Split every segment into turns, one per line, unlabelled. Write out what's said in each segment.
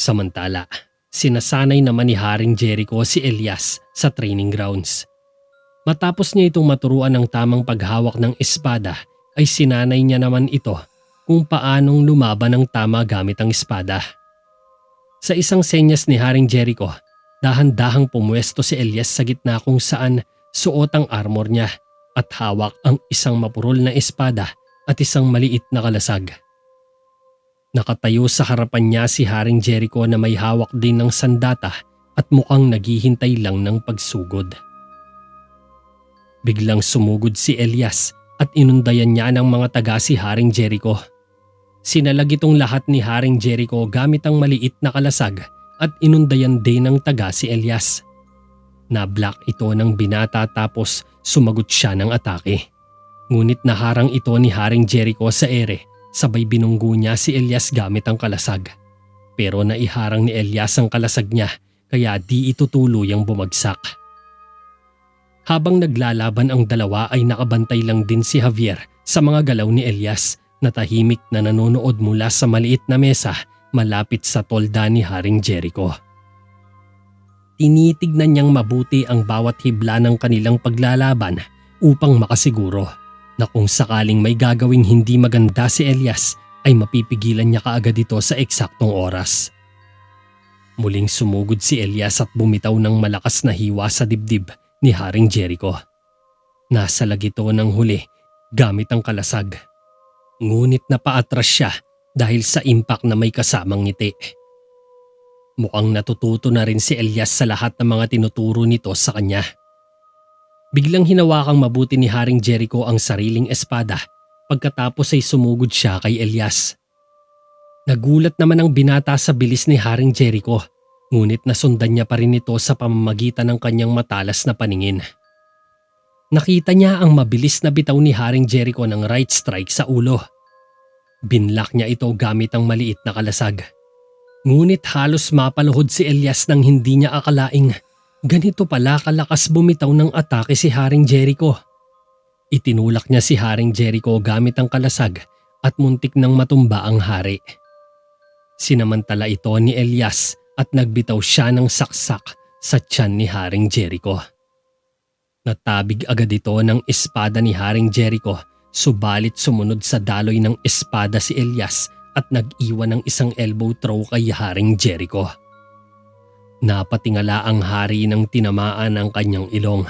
Samantala, sinasanay naman ni Haring Jericho si Elias sa training grounds. Matapos niya itong maturuan ng tamang paghawak ng espada ay sinanay niya naman ito kung paanong lumaban ng tama gamit ang espada. Sa isang senyas ni Haring Jericho, dahan-dahang pumwesto si Elias sa gitna kung saan suot ang armor niya at hawak ang isang mapurol na espada at isang maliit na kalasag. Nakatayo sa harapan niya si Haring Jericho na may hawak din ng sandata at mukhang naghihintay lang ng pagsugod. Biglang sumugod si Elias at inundayan niya ng mga taga si Haring Jericho. Sinalag itong lahat ni Haring Jericho gamit ang maliit na kalasag at inundayan din ng taga si Elias. Na-block ito ng binata tapos sumagot siya ng atake. Ngunit naharang ito ni Haring Jericho sa ere, sabay binunggo niya si Elias gamit ang kalasag. Pero naiharang ni Elias ang kalasag niya kaya di ito tuluyang bumagsak. Habang naglalaban ang dalawa ay nakabantay lang din si Javier sa mga galaw ni Elias na tahimik na nanonood mula sa maliit na mesa malapit sa tolda ni Haring Jericho. Tinitignan niyang mabuti ang bawat hibla ng kanilang paglalaban upang makasiguro na kung sakaling may gagawing hindi maganda si Elias ay mapipigilan niya kaagad ito sa eksaktong oras. Muling sumugod si Elias at bumitaw ng malakas na hiwa sa dibdib ni Haring Jericho. Nasalag ito ng huli gamit ang kalasag. Ngunit napaatras siya dahil sa impact na may kasamang ngiti. Mukhang natututo na rin si Elias sa lahat ng mga tinuturo nito sa kanya. Biglang hinawakang mabuti ni Haring Jericho ang sariling espada pagkatapos ay sumugod siya kay Elias. Nagulat naman ang binata sa bilis ni Haring Jericho, ngunit nasundan niya pa rin ito sa pamamagitan ng kanyang matalas na paningin. Nakita niya ang mabilis na bitaw ni Haring Jericho ng right strike sa ulo. Binlock niya ito gamit ang maliit na kalasag. Ngunit halos mapaluhod si Elias nang hindi niya akalaing ganito pala kalakas bumitaw ng atake si Haring Jericho. Itinulak niya si Haring Jericho gamit ang kalasag at muntik nang matumba ang hari. Sinamantala ito ni Elias at nagbitaw siya ng saksak sa tiyan ni Haring Jericho. Natabig agad ito ng espada ni Haring Jericho, subalit sumunod sa daloy ng espada si Elias at nag-iwan ng isang elbow throw kay Haring Jericho. Napatingala ang hari nang tinamaan ang kanyang ilong.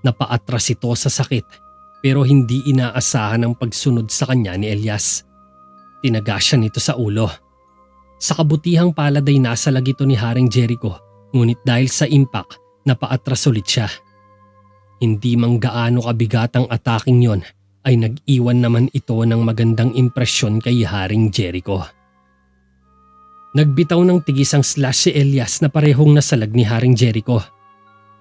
Napaatras ito sa sakit pero hindi inaasahan ang pagsunod sa kanya ni Elias. Tinaga siya nito sa ulo. Sa kabutihang palad ay nasalag ito ni Haring Jericho, ngunit dahil sa impact napaatras ulit siya. Hindi mang gaano kabigat ang ataking yon ay nag-iwan naman ito ng magandang impresyon kay Haring Jericho. Nagbitaw ng tigisang slash si Elias na parehong nasalag ni Haring Jericho.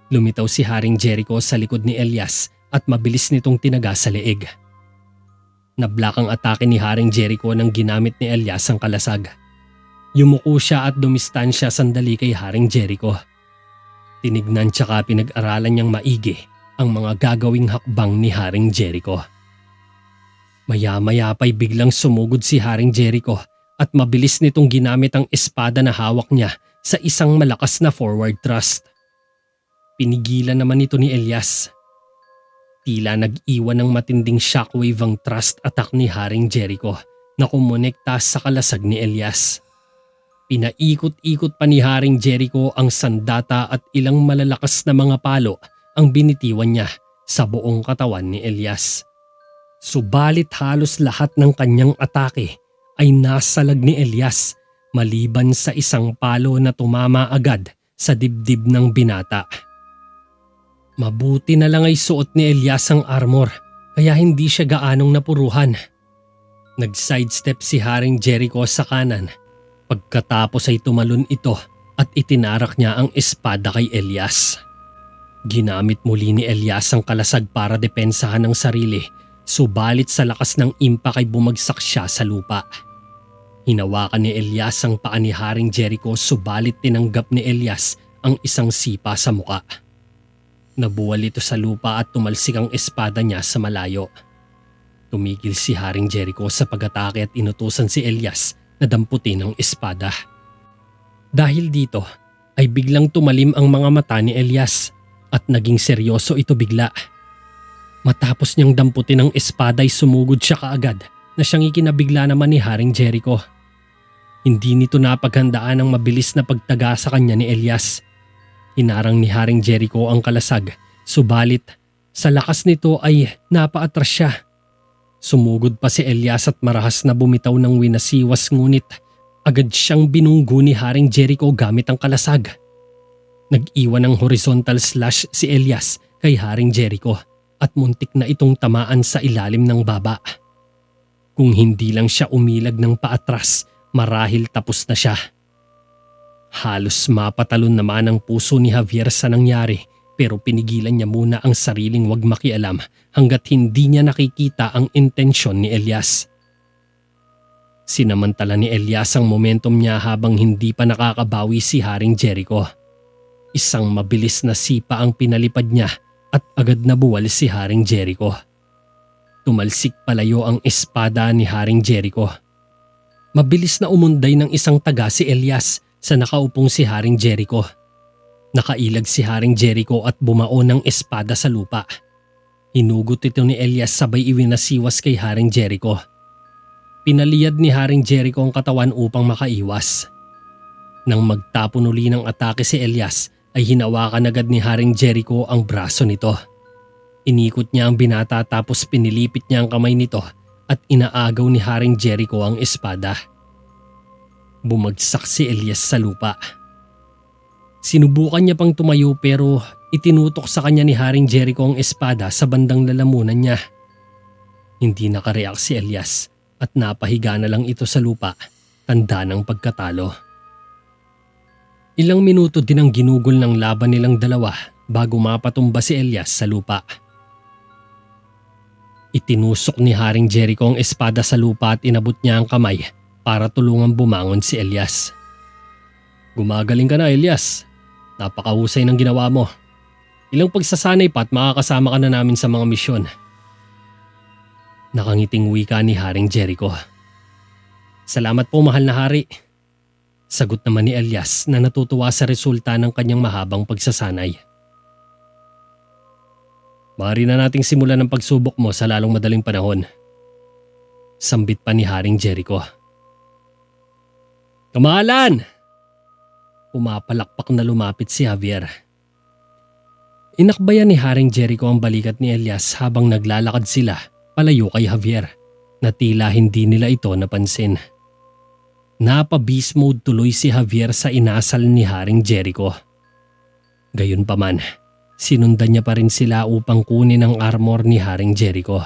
Lumitaw si Haring Jericho sa likod ni Elias at mabilis nitong tinaga sa leeg. Nablock ang atake ni Haring Jericho nang ginamit ni Elias ang kalasag. Yumuko siya at dumistansya sandali kay Haring Jericho. Tinignan tsaka pinag-aralan niyang maigi ang mga gagawing hakbang ni Haring Jericho. Maya-maya pa'y biglang sumugod si Haring Jericho at mabilis nitong ginamit ang espada na hawak niya sa isang malakas na forward thrust. Pinigilan naman ito ni Elias. Tila nag-iwan ng matinding shockwave ang thrust attack ni Haring Jericho na kumonekta sa kalasag ni Elias. Pinaikot-ikot pa ni Haring Jericho ang sandata at ilang malalakas na mga palo ang binitiwan niya sa buong katawan ni Elias. Subalit halos lahat ng kanyang atake ay nasalag ni Elias maliban sa isang palo na tumama agad sa dibdib ng binata. Mabuti na lang ay suot ni Elias ang armor kaya hindi siya gaanong napuruhan. Nag-sidestep si Haring Jericho sa kanan. Pagkatapos ay tumalon ito at itinarak niya ang espada kay Elias. Ginamit muli ni Elias ang kalasag para depensahan ang sarili, subalit sa lakas ng impact ay bumagsak siya sa lupa. Hinawakan ni Elias ang paa ni Haring Jericho subalit tinanggap ni Elias ang isang sipa sa muka. Nabuwal ito sa lupa at tumalsik ang espada niya sa malayo. Tumigil si Haring Jericho sa pag-atake at inutusan si Elias na damputin ang espada. Dahil dito ay biglang tumalim ang mga mata ni Elias at naging seryoso ito bigla. Matapos niyang damputin ang espada ay sumugod siya kaagad na siyang ikinabigla naman ni Haring Jericho. Hindi nito napaghandaan ang mabilis na pagtaga sa kanya ni Elias. Hinarang ni Haring Jericho ang kalasag, subalit sa lakas nito ay napaatras siya. Sumugod pa si Elias at marahas na bumitaw ng winasiwas, ngunit agad siyang binunggo ni Haring Jericho gamit ang kalasag. Nag-iwan ng horizontal slash si Elias kay Haring Jericho at muntik na itong tamaan sa ilalim ng baba. Kung hindi lang siya umilag ng paatras, marahil tapos na siya. Halos mapatalon naman ang puso ni Javier sa nangyari, pero pinigilan niya muna ang sariling wag makialam hanggat hindi niya nakikita ang intensyon ni Elias. Sinamantala ni Elias ang momentum niya habang hindi pa nakakabawi si Haring Jericho. Isang mabilis na sipa ang pinalipad niya at agad na buwal si Haring Jericho. Tumalsik palayo ang espada ni Haring Jericho. Mabilis na umunday ng isang taga si Elias sa nakaupong si Haring Jericho. Nakailag si Haring Jericho at bumao ng espada sa lupa. Hinugot ito ni Elias sabay iwinasiwas kay Haring Jericho. Pinaliyad ni Haring Jericho ang katawan upang makaiwas. Nang magtapon uli ng atake si Elias ay hinawakan agad ni Haring Jericho ang braso nito. Inikot niya ang binata tapos pinilipit niya ang kamay nito at inaagaw ni Haring Jericho ang espada. Bumagsak si Elias sa lupa. Sinubukan niya pang tumayo pero itinutok sa kanya ni Haring Jericho ang espada sa bandang lalamunan niya. Hindi nakareact si Elias at napahiga na lang ito sa lupa, tanda ng pagkatalo. Ilang minuto din ang ginugol ng laban nilang dalawa bago mapatumba si Elias sa lupa. Itinusok ni Haring Jericho ang espada sa lupa at inabot niya ang kamay para tulungan bumangon si Elias. Gumagaling ka na, Elias. Napakahusay ng ginawa mo. Ilang pagsasanay pa at makakasama ka na namin sa mga misyon. Nakangiting wika ni Haring Jericho. Salamat po, mahal na hari. Sagot naman ni Elias na natutuwa sa resulta ng kanyang mahabang pagsasanay. Maaari na nating simulan ang pagsubok mo sa lalong madaling panahon. Sambit pa ni Haring Jericho. Kamahalan! Pumapalakpak na lumapit si Javier. Inakbayan ni Haring Jericho ang balikat ni Elias habang naglalakad sila palayo kay Javier na tila hindi nila ito napansin. Napa-beast mode tuloy si Javier sa inasal ni Haring Jericho. Gayunpaman, sinundan niya pa rin sila upang kunin ang armor ni Haring Jericho.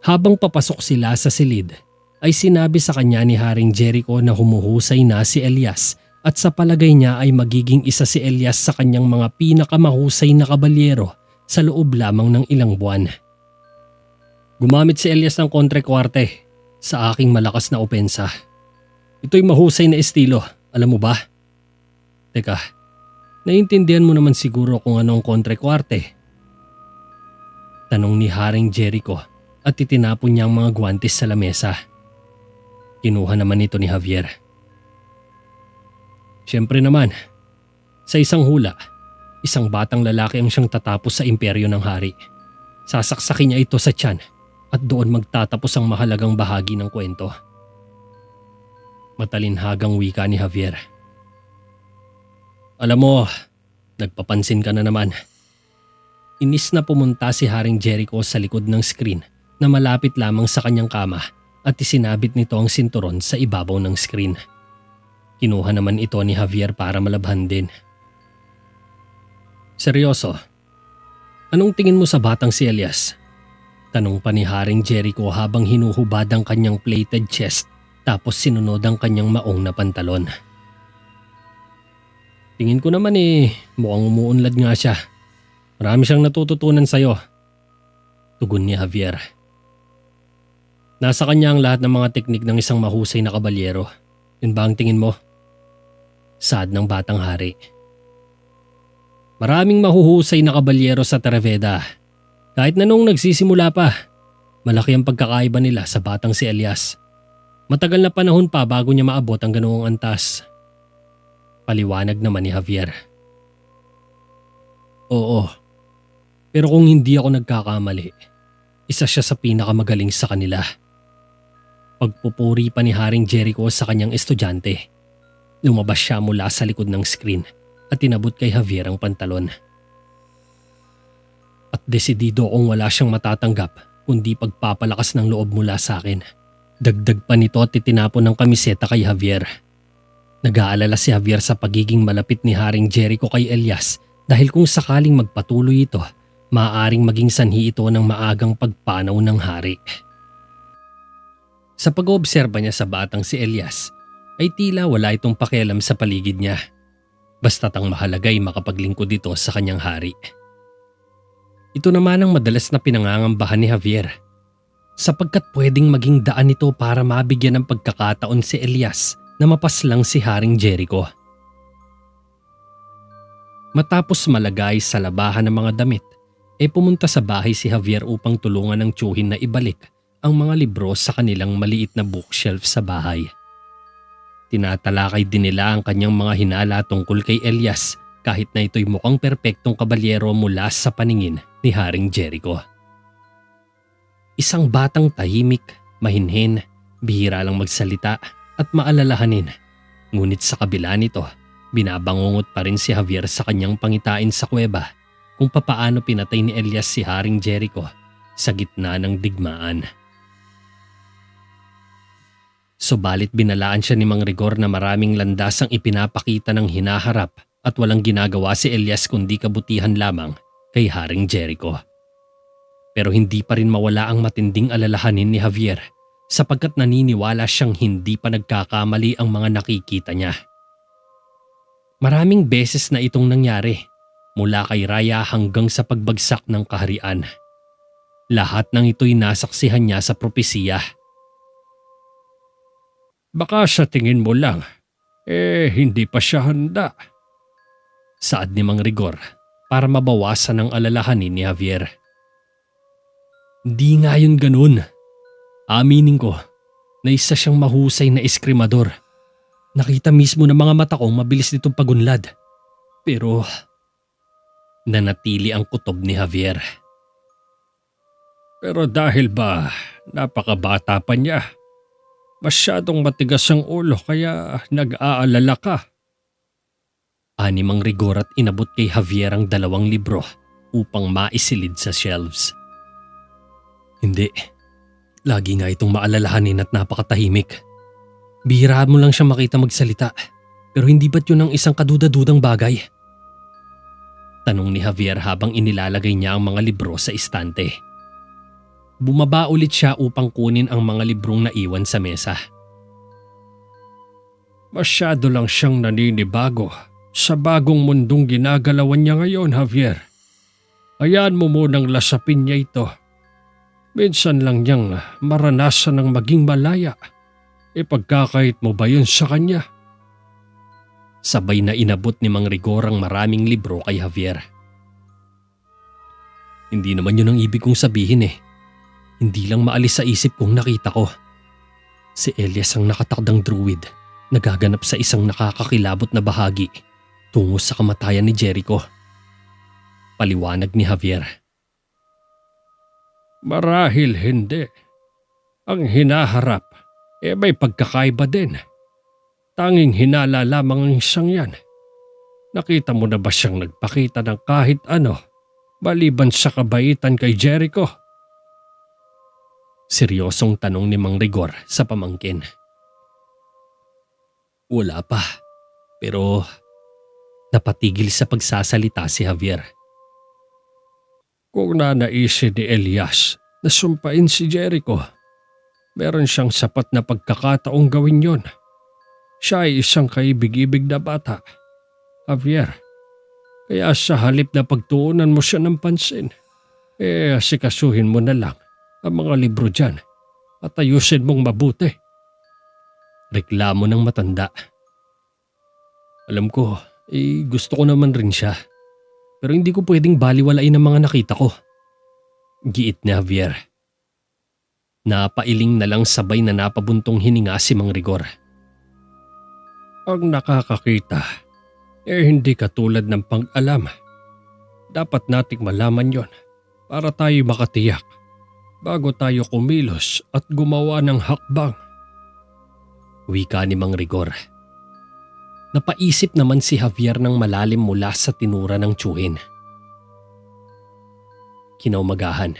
Habang papasok sila sa silid, ay sinabi sa kanya ni Haring Jericho na humuhusay na si Elias at sa palagay niya ay magiging isa si Elias sa kanyang mga pinakamahusay na kabalyero sa loob lamang ng ilang buwan. Gumamit si Elias ng kontre-kwarte sa aking malakas na opensa. Ito'y mahusay na estilo, alam mo ba? Teka, naiintindihan mo naman siguro kung ano ang kontre-kwarte? Tanong ni Haring Jericho at itinapon niya ang mga gwantes sa lamesa. Kinuha naman ito ni Javier. Siyempre naman, sa isang hula, isang batang lalaki ang siyang tatapos sa imperyo ng hari. Sasaksakin niya ito sa tiyan at doon magtatapos ang mahalagang bahagi ng kwento. Matalinhagang wika ni Javier. Alam mo, nagpapansin ka na naman. Inis na pumunta si Haring Jericho sa likod ng screen na malapit lamang sa kanyang kama at isinabit nito ang sinturon sa ibabaw ng screen. Kinuha naman ito ni Javier para malabhan din. Seryoso, anong tingin mo sa batang si Elias? Tanong pa ni Haring Jericho habang hinuhubad ang kanyang plated chest tapos sinunod ang kanyang maong na pantalon. Tingin ko naman mukhang umuunlad nga siya. Marami siyang natututunan sa'yo. Tugon ni Javier. Nasa kanya ang lahat ng mga teknik ng isang mahusay na kabalyero. Yun ba ang tingin mo? Saad ng batang hari. Maraming mahuhusay na kabalyero sa Terraveda. Kahit na nung nagsisimula pa, malaki ang pagkakaiba nila sa batang si Elias. Matagal na panahon pa bago niya maabot ang ganoong antas. Paliwanag naman ni Javier. Oo, pero kung hindi ako nagkakamali, isa siya sa pinakamagaling sa kanila. Pagpupuri pa ni Haring Jericho sa kanyang estudyante. Lumabas siya mula sa likod ng screen at tinabot kay Javier ang pantalon. At desidido akong wala siyang matatanggap kundi pagpapalakas ng loob mula sa akin. Dagdag pa nito at itinapon ng kamiseta kay Javier. Nag-aalala si Javier sa pagiging malapit ni Haring Jericho kay Elias dahil kung sakaling magpatuloy ito, maaaring maging sanhi ito ng maagang pagpanaw ng hari. Sa pag-oobserba niya sa batang si Elias, ay tila wala itong pakialam sa paligid niya. Basta't ang mahalaga ay makapaglingkod ito sa kanyang hari. Ito naman ang madalas na pinangangambahan ni Javier, sapagkat pwedeng maging daan ito para mabigyan ng pagkakataon si Elias na mapaslang si Haring Jericho. Matapos malagay sa labahan ng mga damit, pumunta sa bahay si Javier upang tulungan ng tiyuhin na ibalik ang mga libro sa kanilang maliit na bookshelf sa bahay. Tinatalakay din nila ang kanyang mga hinala tungkol kay Elias kahit na ito'y mukhang perpektong kabalyero mula sa paningin ni Haring Jericho. Isang batang tahimik, mahinhin, bihira lang magsalita at maalalahanin. Ngunit sa kabila nito, binabangungot pa rin si Javier sa kanyang pangitain sa kuweba kung papaano pinatay ni Elias si Haring Jericho sa gitna ng digmaan. Subalit binalaan siya ni Mang Rigor na maraming landas ang ipinapakita ng hinaharap at walang ginagawa si Elias kundi kabutihan lamang kay Haring Jericho. Pero hindi pa rin mawala ang matinding alalahanin ni Javier sapagkat naniniwala siyang hindi pa nagkakamali ang mga nakikita niya. Maraming beses na itong nangyari mula kay Raya hanggang sa pagbagsak ng kaharian. Lahat ng ito'y nasaksihan niya sa propesiya. Baka sa tingin mo lang, hindi pa siya handa. Saad ni Mang Rigor para mabawasan ang alalahanin ni Javier. Di nga yun ganun. Aminin ko na isa siyang mahusay na eskrimador. Nakita mismo ng mga mata kong mabilis nitong pagunlad. Pero nanatili ang kutob ni Javier. Pero dahil ba napakabata pa niya, masyadong matigas ang ulo kaya nag-aalala ka. Ani Mang Rigor at inabot kay Javier ang 2 libro upang maisilid sa shelves. Hindi. Lagi nga itong maalalahanin at napakatahimik. Bihira mo lang siya makita magsalita, pero hindi ba't yun ang isang kaduda-dudang bagay? Tanong ni Javier habang inilalagay niya ang mga libro sa istante. Bumaba ulit siya upang kunin ang mga librong naiwan sa mesa. Masyado lang siyang naninibago sa bagong mundong ginagalawan niya ngayon, Javier. Hayaan mo munang lasapin niya ito. Minsan lang niyang maranasan ng maging malaya. Ipagkakait mo ba yun sa kanya? Sabay na inabot ni Mang Rigor ang maraming libro kay Javier. Hindi naman yun ang ibig kong sabihin. Hindi lang maalis sa isip kong nakita ko. Si Elias ang nakatakdang druid, nagaganap sa isang nakakakilabot na bahagi tungo sa kamatayan ni Jericho. Paliwanag ni Javier. Marahil hindi. Ang hinaharap may pagkakaiba din. Tanging hinala lamang ang isang yan. Nakita mo na ba siyang nagpakita ng kahit ano maliban sa kabaitan kay Jericho? Seryosong tanong ni Mang Rigor sa pamangkin. Wala pa, pero napatigil sa pagsasalita si Javier. Kung nanaisin ni Elias na sumpain si Jericho, meron siyang sapat na pagkakataong gawin yon. Siya ay isang kaibig-ibig na bata, Javier. Kaya sa halip na pagtuunan mo siya ng pansin, asikasuhin mo na lang ang mga libro dyan at ayusin mong mabuti. Reklamo ng matanda. Alam ko, gusto ko naman rin siya. Pero hindi ko pwedeng baliwalain ang mga nakita ko. Giit ni Javier. Napailing na lang sabay na napabuntong hininga si Mang Rigor. Ang nakakakita Hindi katulad ng pag-alam. Dapat nating malaman yon para tayo makatiyak bago tayo kumilos at gumawa ng hakbang. Wika ni Mang Rigor. Napaisip naman si Javier ng malalim mula sa tinura ng tiyuhin. Kinaumagahan,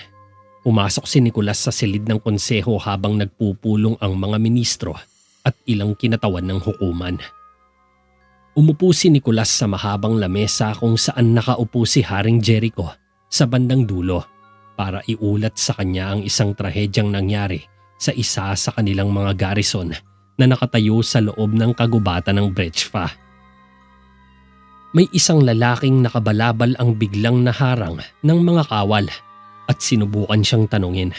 pumasok si Nicolas sa silid ng konseho habang nagpupulong ang mga ministro at ilang kinatawan ng hukuman. Umupo si Nicolas sa mahabang lamesa kung saan nakaupo si Haring Jericho sa bandang dulo para iulat sa kanya ang isang trahedyang nangyari sa isa sa kanilang mga garrison na nakatayo sa loob ng kagubatan ng Brechfa. May isang lalaking nakabalabal ang biglang naharang ng mga kawal at sinubukan siyang tanungin.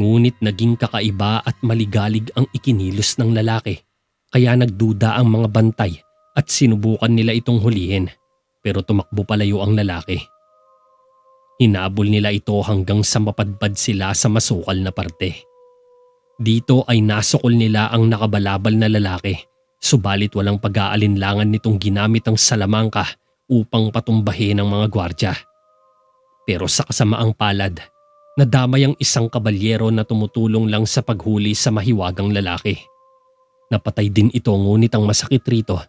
Ngunit naging kakaiba at maligalig ang ikinilos ng lalaki kaya nagduda ang mga bantay at sinubukan nila itong hulihin pero tumakbo palayo ang lalaki. Hinabol nila ito hanggang sa mapadpad sila sa masukal na parte. Dito ay nasukol nila ang nakabalabal na lalaki subalit walang pag-aalinlangan nitong ginamit ang salamangka upang patumbahin ang mga gwardya. Pero sa kasamaang palad, nadamay ang isang kabalyero na tumutulong lang sa paghuli sa mahiwagang lalaki. Napatay din ito ngunit ang masakit rito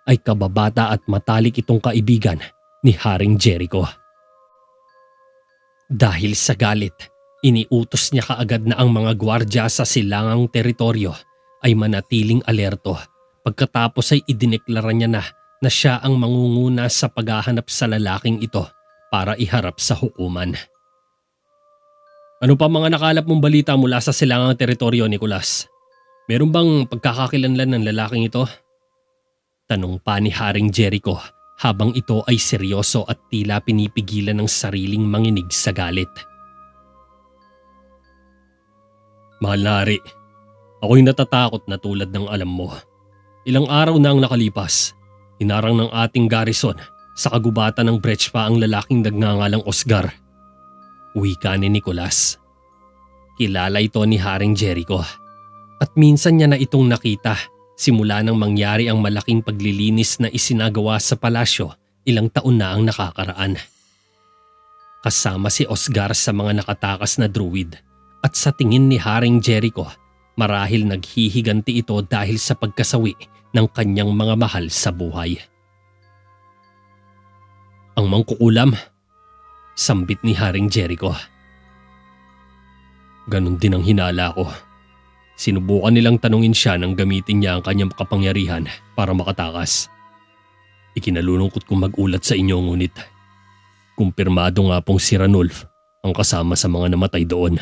ay kababata at matalik itong kaibigan ni Haring Jericho. Dahil sa galit, iniutos niya kaagad na ang mga gwardya sa silangang teritoryo ay manatiling alerto pagkatapos ay idineklara niya na siya ang mangunguna sa paghahanap sa lalaking ito para iharap sa hukuman. Ano pa mga nakalap mong balita mula sa silangang teritoryo, Nicolas? Meron bang pagkakakilanlan ng lalaking ito? Tanong pa ni Haring Jericho habang ito ay seryoso at tila pinipigilan ng sariling manginig sa galit. Mahal na hari, ako'y natatakot na tulad ng alam mo. Ilang araw na ang nakalipas, hinarang ng ating garrison sa kagubatan ng Brechfa ang lalaking nagngangalang Oscar. Wika ni Nicolas. Kilala ito ni Haring Jericho at minsan niya na itong nakita simula nang mangyari ang malaking paglilinis na isinagawa sa palasyo ilang taon na ang nakakaraan. Kasama si Oscar sa mga nakatakas na druid at sa tingin ni Haring Jericho marahil naghihiganti ito dahil sa pagkasawi ng kanyang mga mahal sa buhay. Ang mangkukulam, sambit ni Haring Jericho. Ganon din ang hinala ko. Sinubukan nilang tanungin siya nang gamitin niya ang kanyang kapangyarihan para makatakas. Ikinalulungkot kong magulat sa inyo ngunit kumpirmado nga pong si Ranulf ang kasama sa mga namatay doon.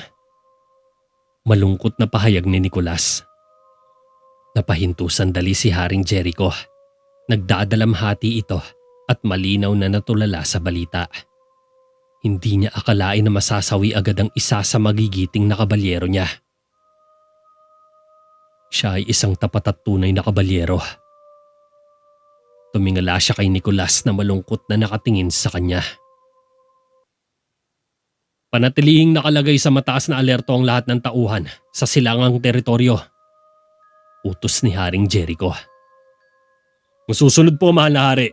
Malungkot na pahayag ni Nicolas. Napahinto sandali si Haring Jericho. Nagdadalamhati ito at malinaw na natulala sa balita. Hindi niya akalain na masasawi agad ang isa sa magigiting na kabalyero niya. Siya ay isang tapat at tunay na kabalyero. Tumingala siya kay Nicolas na malungkot na nakatingin sa kanya. Panatilihing nakalagay sa mataas na alerto ang lahat ng tauhan sa silangang teritoryo. Utos ni Haring Jericho. Masusunod po, mahal na hari.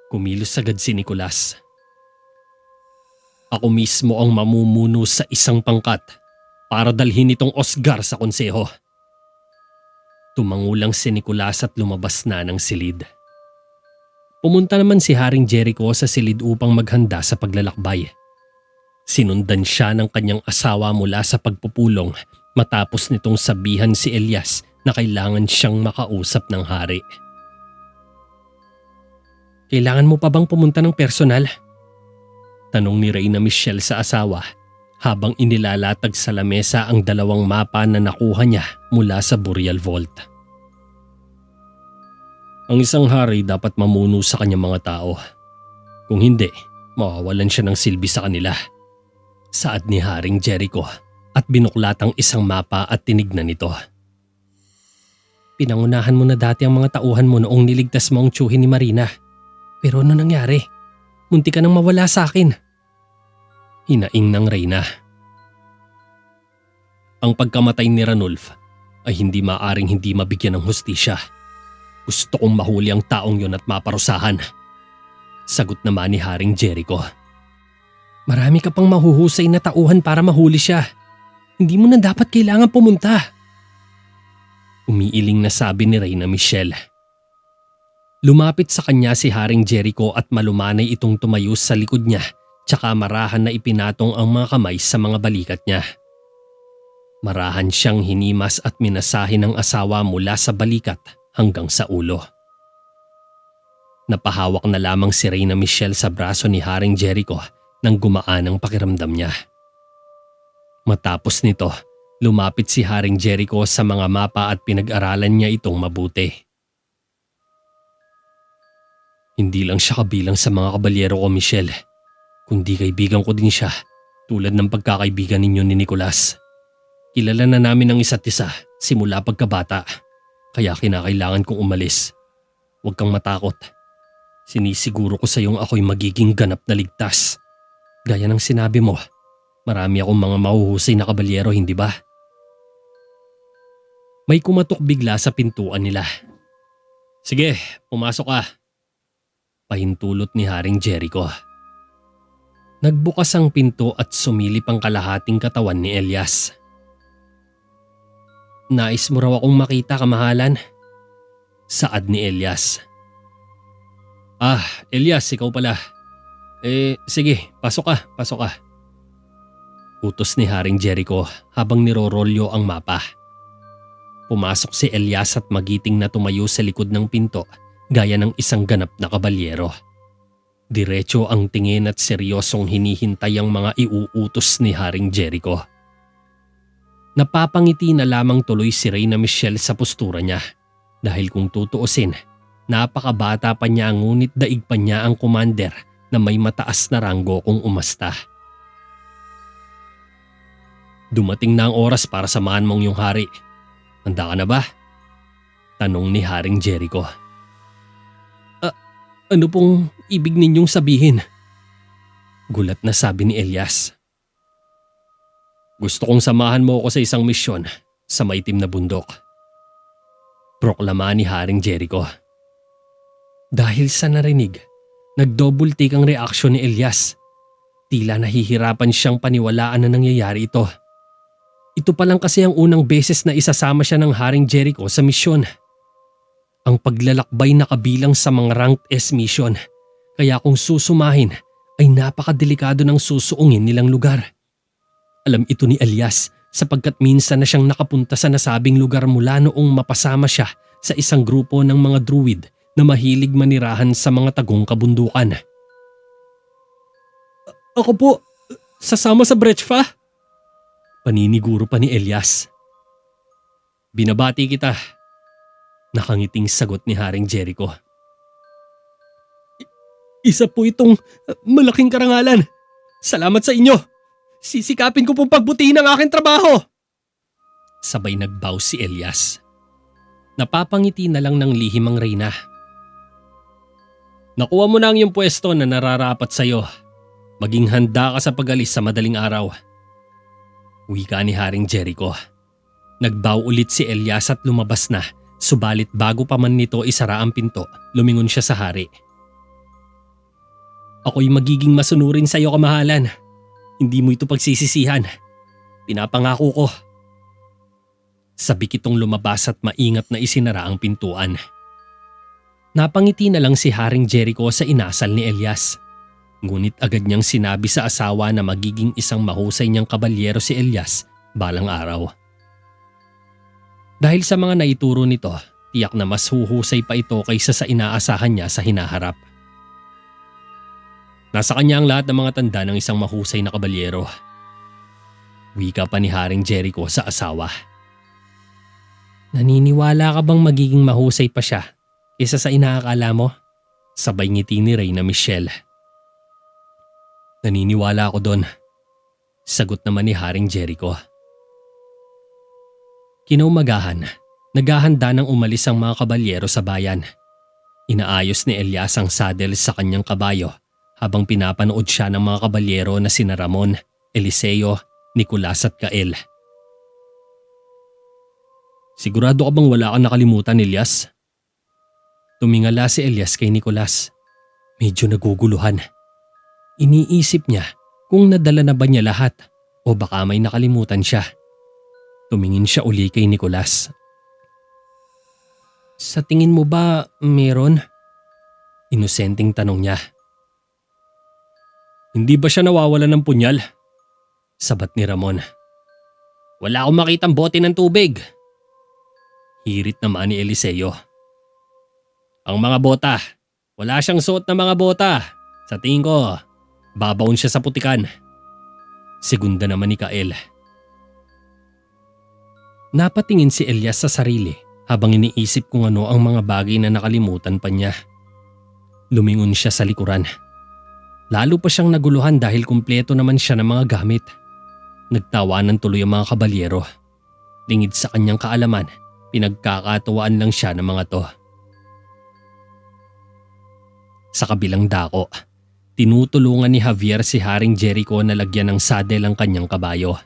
Kumilos agad si Nicolas. Ako mismo ang mamumuno sa isang pangkat para dalhin itong Oscar sa konseho. Tumangulang si Nicolas at lumabas na ng silid. Pumunta naman si Haring Jericho sa silid upang maghanda sa paglalakbay. Sinundan siya ng kanyang asawa mula sa pagpupulong matapos nitong sabihan si Elias na kailangan siyang makausap ng hari. Kailangan mo pa bang pumunta ng personal? Tanong ni Reyna Michelle sa asawa habang inilalatag sa lamesa ang dalawang mapa na nakuha niya mula sa Burial Vault. Ang isang hari dapat mamuno sa kanyang mga tao. Kung hindi, mawawalan siya ng silbi sa kanila. Saad ni Haring Jericho at binuklat ang isang mapa at tinignan ito. Pinangunahan mo na dati ang mga tauhan mo noong niligtas mo ang tiyuhin ni Marina. Pero ano nangyari? Munti ka nang mawala sa akin. Hinaing ng Reyna. Ang pagkamatay ni Ranulf ay hindi maaring hindi mabigyan ng hustisya. Gusto kong mahuli ang taong yon at maparusahan. Sagot naman ni Haring Jericho. Marami ka pang mahuhusay na tauhan para mahuli siya. Hindi mo na dapat kailangan pumunta. Umiiling na sabi ni Reyna Michelle. Lumapit sa kanya si Haring Jericho at malumanay itong tumayo sa likod niya tsaka marahan na ipinatong ang mga kamay sa mga balikat niya. Marahan siyang hinimas at minasahin ng asawa mula sa balikat hanggang sa ulo. Napahawak na lamang si Reyna Michelle sa braso ni Haring Jericho nang gumaan ang pakiramdam niya. Matapos nito, lumapit si Haring Jericho sa mga mapa at pinag-aralan niya itong mabuti. Hindi lang siya kabilang sa mga kabalyero ko, Michelle, kundi kaibigan ko din siya tulad ng pagkakaibigan ninyo ni Nicolas. Kilala na namin ang isa't isa simula pagkabata, kaya kinakailangan kong umalis. Huwag kang matakot. Sinisiguro ko sa iyong ako'y magiging ganap na ligtas. Gaya ng sinabi mo, marami akong mga mahuhusay na kabalyero, hindi ba? May kumatok bigla sa pintuan nila. Sige, pumasok ka. Pahintulot ni Haring Jericho. Nagbukas ang pinto at sumilip ang kalahating katawan ni Elias. Nais mo raw akong makita, kamahalan? Saad ni Elias. Ah, Elias, ikaw pala. Sige, pasok ka. Utos ni Haring Jericho habang nirorolyo ang mapa. Pumasok si Elias at magiting na tumayo sa likod ng pinto gaya ng isang ganap na kabalyero. Diretso ang tingin at seryosong hinihintay ang mga iuutos ni Haring Jericho. Napapangiti na lamang tuloy si Reyna Michelle sa postura niya dahil kung tutuusin, napakabata pa niya ngunit daig pa niya ang commander na may mataas na ranggo kung umasta. Dumating na ang oras para samahan mong iyong hari. Handa ka na ba? Tanong ni Haring Jericho. Ano pong ibig ninyong sabihin? Gulat na sabi ni Elias. Gusto kong samahan mo ako sa isang misyon sa maitim na bundok. Proklama ni Haring Jericho. Dahil sa narinig, nag-double take ang reaksyon ni Elias. Tila nahihirapan siyang paniwalaan na nangyayari ito. Ito pa lang kasi ang unang beses na isasama siya ng Haring Jericho sa misyon. Ang paglalakbay na kabilang sa mga ranked S mission, kaya kung susumahin ay napakadelikado ng susuungin nilang lugar. Alam ito ni Elias sapagkat minsan na siyang nakapunta sa nasabing lugar mula noong mapasama siya sa isang grupo ng mga druid na mahilig manirahan sa mga tagong kabundukan. Ako po, sasama sa Brechfa? Paniniguro pa ni Elias. Binabati kita. Nakangiting sagot ni Haring Jericho. Isa po itong malaking karangalan. Salamat sa inyo. Sisikapin ko pong pagbutihin ang aking trabaho. Sabay nagbow si Elias. Napapangiti na lang ng lihim ang Reyna. Nakuha mo na ang iyong pwesto na nararapat sa iyo. Maging handa ka sa pag-alis sa madaling araw. Wika ni Haring Jericho. Nagbow ulit si Elias at lumabas na. Subalit bago pa man nito isara ang pinto, lumingon siya sa hari. Ako'y magiging masunurin sa iyo, kamahalan. Hindi mo ito pagsisisihan. Pinapangako ko. Sabik itong lumabas at maingat na isinara ang pintuan. Napangiti na lang si Haring Jericho sa inasal ni Elias. Ngunit agad niyang sinabi sa asawa na magiging isang mahusay niyang kabalyero si Elias balang araw. Dahil sa mga naituro nito, tiyak na mas huhusay pa ito kaysa sa inaasahan niya sa hinaharap. Nasa kanya ang lahat ng mga tanda ng isang mahusay na kabalyero. Wika pa ni Haring Jericho sa asawa. Naniniwala ka bang magiging mahusay pa siya kaysa sa inaakala mo? Sabay ngiti ni Reyna Michelle. Naniniwala ako doon. Sagot naman ni Haring Jericho. Kinaumagahan, naghahanda nang umalis ang mga kabalyero sa bayan. Inaayos ni Elias ang saddle sa kanyang kabayo habang pinapanood siya ng mga kabalyero na sina Ramon, Eliseo, Nicolas at Kael. Sigurado ka bang wala kang nakalimutan, Elias? Tumingala si Elias kay Nicolas. Medyo naguguluhan. Iniisip niya kung nadala na ba niya lahat o baka may nakalimutan siya. Tumingin siya uli kay Nicolas. Sa tingin mo ba meron? Inosenteng tanong niya. Hindi ba siya nawawalan ng punyal? Sabat ni Ramon. Wala akong makitang bote ng tubig. Hirit naman ni Eliseo. Ang mga bota. Wala siyang suot na mga bota. Sa tingin ko, babaon siya sa putikan. Segunda naman ni Kael. Napatingin si Elias sa sarili habang iniisip kung ano ang mga bagay na nakalimutan pa niya. Lumingon siya sa likuran. Lalo pa siyang naguluhan dahil kumpleto naman siya ng mga gamit. Nagtawanan tuloy ang mga kabalyero. Lingid sa kanyang kaalaman, pinagkakatuwaan lang siya ng mga to. Sa kabilang dako, tinutulungan ni Javier si Haring Jericho na lagyan ng saddle ang kanyang kabayo.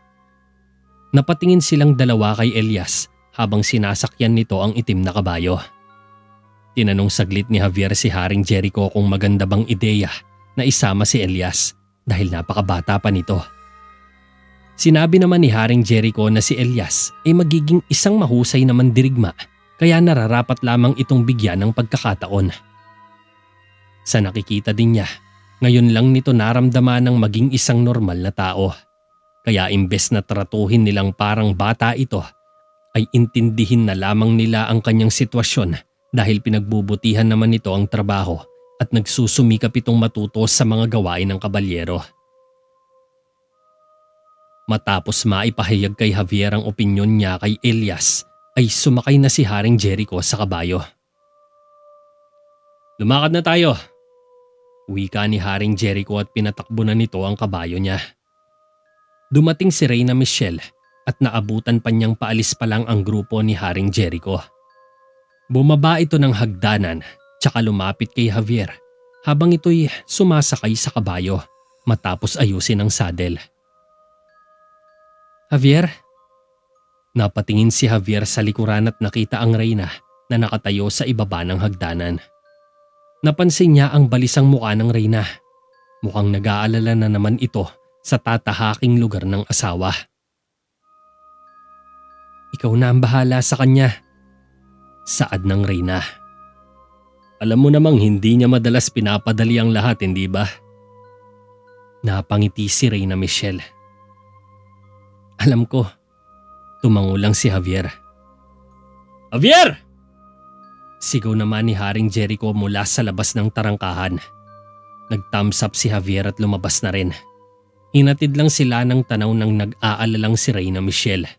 Napatingin silang dalawa kay Elias habang sinasakyan nito ang itim na kabayo. Tinanong saglit ni Javier si Haring Jericho kung maganda bang ideya na isama si Elias dahil napakabata pa nito. Sinabi naman ni Haring Jericho na si Elias ay magiging isang mahusay na mandirigma kaya nararapat lamang itong bigyan ng pagkakataon. Sa nakikita din niya, ngayon lang nito naramdaman ng maging isang normal na tao. Kaya imbes na tratuhin nilang parang bata ito, ay intindihin na lamang nila ang kanyang sitwasyon dahil pinagbubutihan naman nito ang trabaho at nagsusumikap itong matuto sa mga gawain ng kabalyero. Matapos maipahayag kay Javier ang opinyon niya kay Elias, ay sumakay na si Haring Jericho sa kabayo. Lumakad na tayo. Wika ni Haring Jericho at pinatakbo na nito ang kabayo niya. Dumating si Reyna Michelle at naabutan pa niyang paalis pa lang ang grupo ni Haring Jericho. Bumaba ito ng hagdanan tsaka lumapit kay Javier habang ito'y sumasakay sa kabayo matapos ayusin ang saddle. Javier? Napatingin si Javier sa likuran at nakita ang Reyna na nakatayo sa ibaba ng hagdanan. Napansin niya ang balisang mukha ng Reyna. Mukhang nag-aalala na naman ito sa tatahaking lugar ng asawa. Ikaw na ang bahala sa kanya. Saad ng Reyna. Alam mo namang hindi niya madalas pinapadali ang lahat, hindi ba? Napangiti si Reyna Michelle. Alam ko. Tumango lang si Javier. Javier! Sigaw naman ni Haring Jericho mula sa labas ng tarangkahan. Nag-thumbs up si Javier at lumabas na rin. Hinatid lang sila ng tanaw ng nag-aalalang si Reyna Michelle.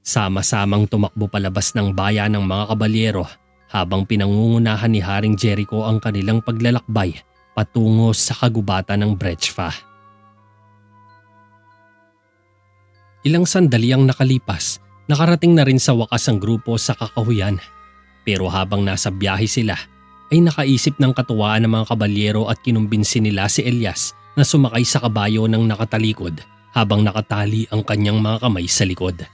Sama-samang tumakbo palabas ng bayan ng mga kabalyero habang pinangungunahan ni Haring Jericho ang kanilang paglalakbay patungo sa kagubatan ng Brechfa. Ilang sandali ang nakalipas, nakarating na rin sa wakas ang grupo sa Kakahuyan. Pero habang nasa biyahe sila, ay nakaisip ng katuwaan ng mga kabalyero at kinumbinsi nila si Elias na sumakay sa kabayo ng nakatalikod habang nakatali ang kanyang mga kamay sa likod.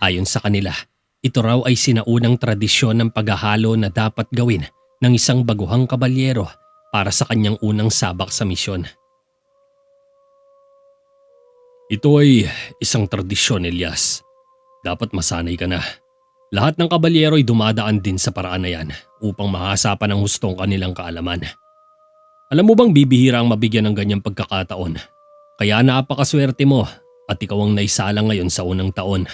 Ayon sa kanila, ito raw ay sinaunang tradisyon ng paghahalo na dapat gawin ng isang baguhang kabalyero para sa kanyang unang sabak sa misyon. Ito ay isang tradisyon, Elias. Dapat masanay ka na. Lahat ng kabalyero ay dumadaan din sa paraan na yan upang mahasapan ng hustong kanilang kaalaman. Alam mo bang bibihira ang mabigyan ng ganyang pagkakataon? Kaya napakaswerte mo at ikaw ang naisalang ngayon sa unang taon.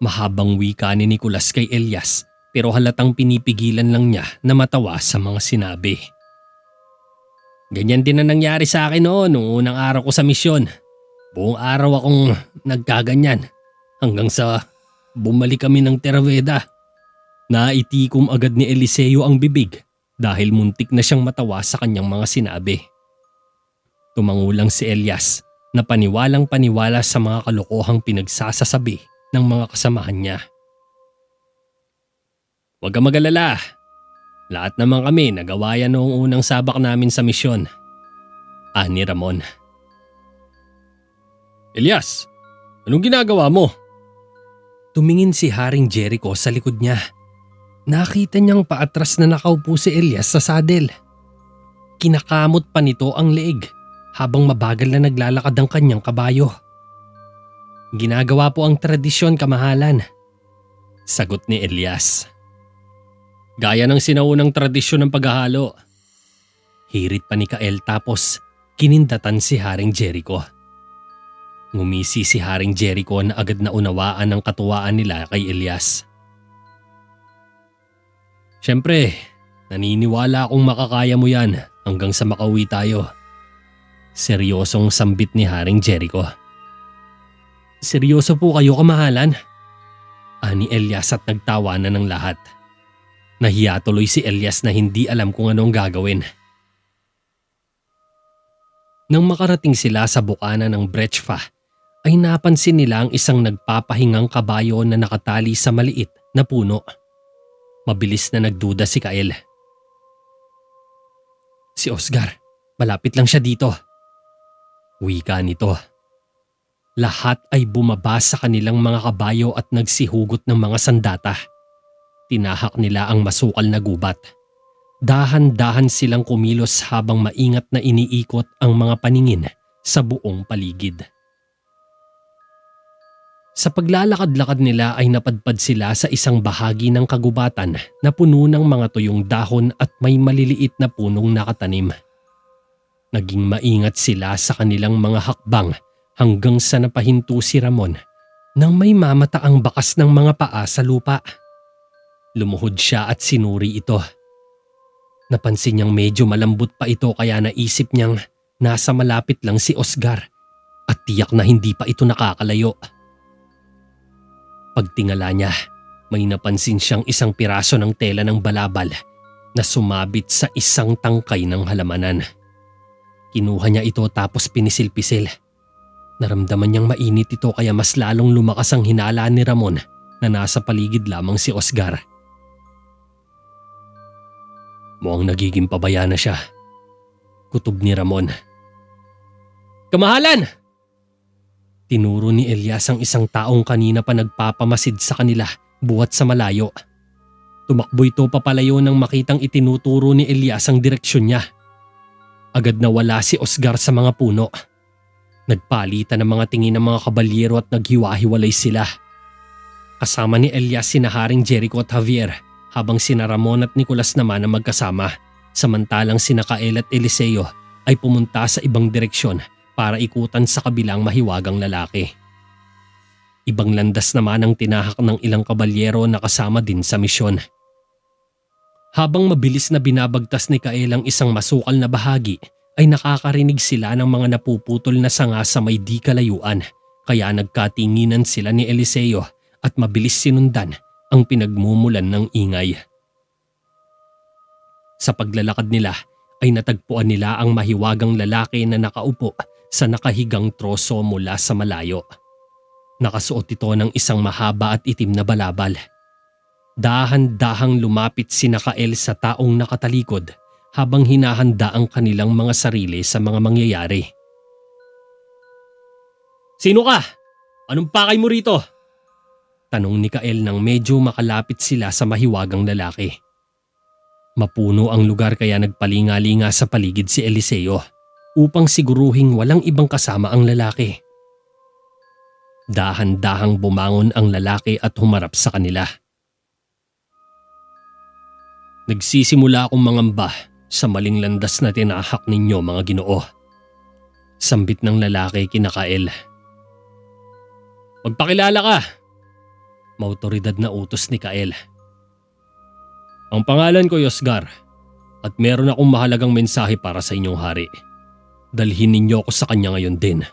Mahabang wika ni Nicolas kay Elias pero halatang pinipigilan lang niya na matawa sa mga sinabi. Ganyan din na nangyari sa akin noon nung unang araw ko sa misyon. Buong araw akong nagkaganyan hanggang sa bumalik kami ng Terveda. Naitikom agad ni Eliseo ang bibig dahil muntik na siyang matawa sa kanyang mga sinabi. Tumango lang si Elias na paniwalang paniwala sa mga kalokohang pinagsasasabi ng mga kasamahan niya. Huwag kang mag-alala. Lahat naman kami nagawa yan noong unang sabak namin sa misyon. Ani Ramon. Elias, anong ginagawa mo? Tumingin si Haring Jericho sa likod niya. Nakita niyang paatras na nakaupo si Elias sa sadel. Kinakamot pa nito ang leeg habang mabagal na naglalakad ang kanyang kabayo. Ginagawa po ang tradisyon, kamahalan, sagot ni Elias. Gaya ng sinaunang tradisyon ng paghahalo. Hirit pa ni Kael tapos kinindatan si Haring Jericho. Ngumisi si Haring Jericho na agad na unawaan ang katuwaan nila kay Elias. Siyempre, naniniwala akong makakaya mo yan hanggang sa makauwi tayo. Seryosong sambit ni Haring Jericho. Seryoso po kayo, kamahalan? Ani Elias at nagtawanan ng lahat. Nahiya tuloy si Elias na hindi alam kung anong gagawin. Nang makarating sila sa bukana ng Brechfa, ay napansin nila ang isang nagpapahingang kabayo na nakatali sa maliit na puno. Mabilis na nagduda si Kael. Si Oscar, malapit lang siya dito. Wika nito. Lahat ay bumaba sa kanilang mga kabayo at nagsihugot ng mga sandata. Tinahak nila ang masukal na gubat. Dahan-dahan silang kumilos habang maingat na iniikot ang mga paningin sa buong paligid. Sa paglalakad-lakad nila ay napadpad sila sa isang bahagi ng kagubatan na puno ng mga tuyong dahon at may maliliit na punong nakatanim. Naging maingat sila sa kanilang mga hakbang hanggang sa napahinto si Ramon nang may mamata ang bakas ng mga paa sa lupa. Lumuhod siya at sinuri ito. Napansin niyang medyo malambot pa ito kaya naisip niyang nasa malapit lang si Oscar at tiyak na hindi pa ito nakakalayo. Pagtingala niya, may napansin siyang isang piraso ng tela ng balabal na sumabit sa isang tangkay ng halamanan. Kinuha niya ito tapos pinisil-pisil. Naramdaman niyang mainit ito kaya mas lalong lumakas ang hinala ni Ramon na nasa paligid lamang si Oscar. Mukhang nagiging pabaya na siya. Kutob ni Ramon. Kamahalan! Tinuro ni Elias ang isang taong kanina pa nagpapamasid sa kanila buhat sa malayo. Tumakbo ito papalayo nang makitang itinuturo ni Elias ang direksyon niya. Agad na wala si Oscar sa mga puno. Nagpalitan ng mga tingin ng mga kabalyero at naghiwa-hiwalay sila. Kasama ni Elias sina Haring Jericho at Javier habang sina Ramon at Nicolas naman ang magkasama, samantalang sina Kael at Eliseo ay pumunta sa ibang direksyon para ikutan sa kabilang mahiwagang lalaki. Ibang landas naman ang tinahak ng ilang kabalyero na kasama din sa misyon. Habang mabilis na binabagtas ni Kael ang isang masukal na bahagi, ay nakakarinig sila ng mga napuputol na sanga sa may di kalayuan, kaya nagkatinginan sila ni Eliseo at mabilis sinundan ang pinagmumulan ng ingay. Sa paglalakad nila ay natagpuan nila ang mahiwagang lalaki na nakaupo sa nakahigang troso mula sa malayo. Nakasuot ito ng isang mahaba at itim na balabal. Dahan-dahang lumapit sina Kael sa taong nakatalikod habang hinahanda ang kanilang mga sarili sa mga mangyayari. Sino ka? Anong pakay mo rito? Tanong ni Kael nang medyo makalapit sila sa mahiwagang lalaki. Mapuno ang lugar kaya nagpalinga-linga sa paligid si Eliseo upang siguruhing walang ibang kasama ang lalaki. Dahan-dahang bumangon ang lalaki at humarap sa kanila. Nagsisimula akong mangamba sa maling landas na tinahak ninyo, mga Ginoo. Sambit ng lalaki kina Kael. Magpakilala ka! Mautoridad na utos ni Kael. Ang pangalan ko Oscar at meron akong mahalagang mensahe para sa inyong hari. Dalhin ninyo ako sa kanya ngayon din.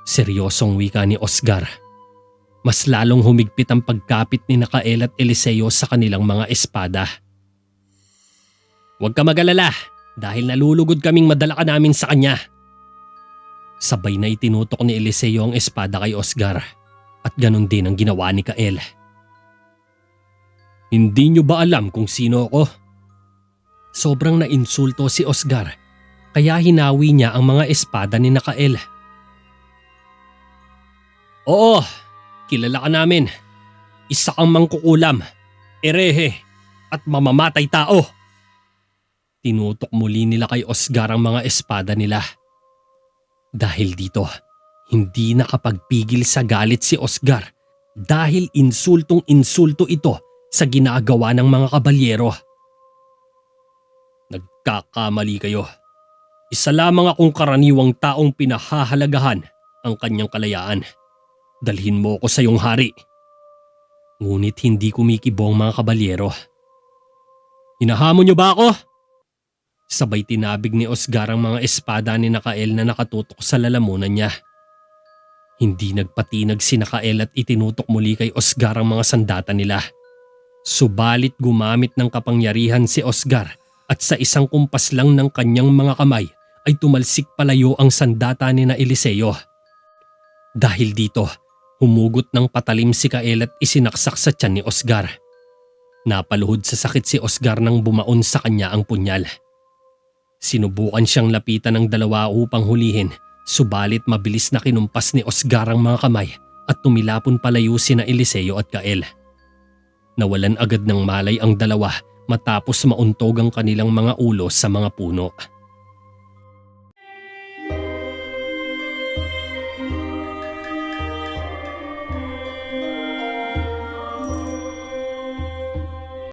Seryosong wika ni Oscar. Mas lalong humigpit ang pagkapit ni Kael at Eliseo sa kanilang mga espada. Huwag ka mag-alala dahil nalulugod kaming madala ka namin sa kanya. Sabay na itinutok ni Eliseo ang espada kay Oscar at ganun din ang ginawa ni Kael. Hindi niyo ba alam kung sino ako? Sobrang nainsulto si Oscar kaya hinawi niya ang mga espada ni Kael. Oo, kilala ka namin. Isa kang mangkukulam. erehe at mamamatay tao. Tinutok muli nila kay Oscar ang mga espada nila. Dahil dito, hindi nakapagpigil sa galit si Oscar dahil insultong-insulto ito sa ginagawa ng mga kabalyero. Nagkakamali kayo. Isa lamang akong karaniwang taong pinahahalagahan ang kanyang kalayaan. Dalhin mo ko sa iyong hari. Ngunit hindi kumikibo ang mga kabalyero. Hinahamon niyo ba ako? Sabay tinabig ni Oscar ang mga espada ni Nakael na nakatutok sa lalamunan niya. Hindi nagpatinag si Nakael at itinutok muli kay Oscar ang mga sandata nila. Subalit gumamit ng kapangyarihan si Oscar at sa isang kumpas lang ng kanyang mga kamay ay tumalsik palayo ang sandata ni na Eliseo. Dahil dito, humugot ng patalim si Kael at isinaksak sa tiyan ni Oscar. Napaluhod sa sakit si Oscar nang bumaon sa kanya ang punyal. Sinubukan siyang lapitan ng dalawa upang hulihin, subalit mabilis na kinumpas ni Oscar ang mga kamay at tumilapon palayo sina Eliseo at Kael. Nawalan agad ng malay ang dalawa matapos mauntog ang kanilang mga ulo sa mga puno.